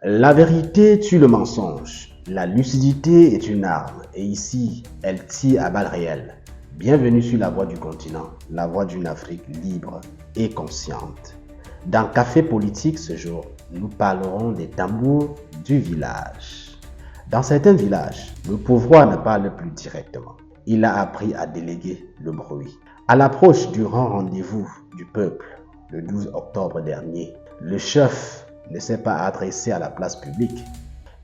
La vérité tue le mensonge. La lucidité est une arme et ici, elle tire à balles réelles. Bienvenue sur la voie du continent, la voie d'une Afrique libre et consciente. Dans Café Politique ce jour, nous parlerons des tambours du village. Dans certains villages, le pouvoir ne parle plus directement. Il a appris à déléguer le bruit. À l'approche du grand rendez-vous du peuple, le 12 octobre dernier, le chef ne s'est pas adressé à la place publique.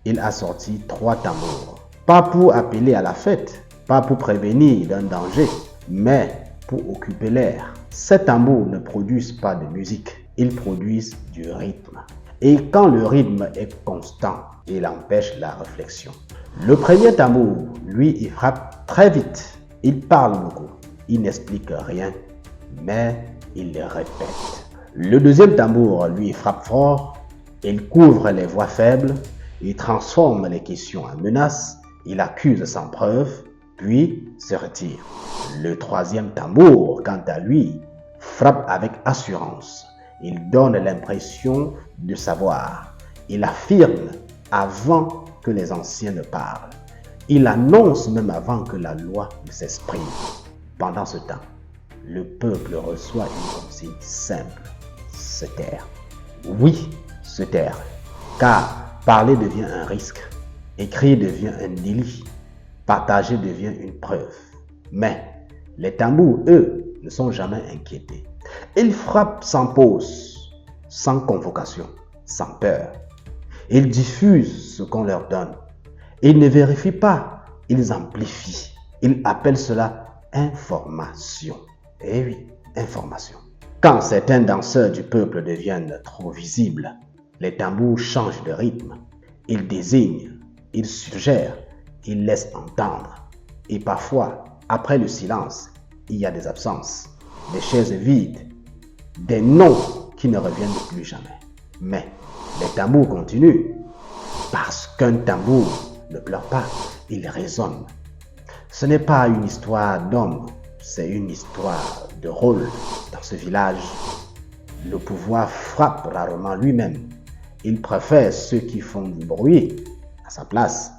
Il a sorti 3 tambours. Pas pour appeler à la fête, pas pour prévenir d'un danger, mais pour occuper l'air. Ces tambours ne produisent pas de musique, ils produisent du rythme. Et quand le rythme est constant, il empêche la réflexion. Le premier tambour, lui, il frappe très vite. Il parle beaucoup. Il n'explique rien, mais il le répète. Le deuxième tambour, lui, frappe fort. Il couvre les voix faibles. Il transforme les questions en menaces. Il accuse sans preuve, puis se retire. Le troisième tambour, quant à lui, frappe avec assurance. Il donne l'impression de savoir. Il affirme avant que les anciens ne parlent. Il annonce même avant que la loi ne s'exprime. Pendant ce temps, le peuple reçoit une consigne simple, se taire. Oui, se taire, car parler devient un risque, écrire devient un délit, partager devient une preuve. Mais les tambours, eux, ne sont jamais inquiétés. Ils frappent sans pause, sans convocation, sans peur. Ils diffusent ce qu'on leur donne. Ils ne vérifient pas, ils amplifient. Ils appellent cela information. Eh oui, information. Quand certains danseurs du peuple deviennent trop visibles, les tambours changent de rythme. Ils désignent, ils suggèrent, ils laissent entendre. Et parfois, après le silence, il y a des absences, des chaises vides, des noms qui ne reviennent plus jamais. Mais les tambours continuent, parce qu'un tambour ne pleure pas, il résonne. Ce n'est pas une histoire d'homme, c'est une histoire de rôle. Dans ce village, le pouvoir frappe rarement lui-même. Il préfère ceux qui font du bruit à sa place.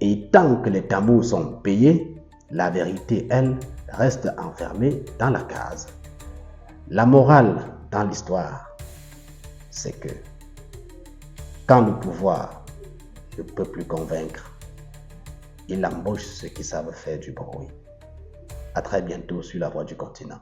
Et tant que les tambours sont payés, la vérité, elle, reste enfermée dans la case. La morale dans l'histoire, c'est que quand le pouvoir ne peut plus convaincre, il embauche ceux qui savent faire du bruit. À très bientôt sur la voie du continent.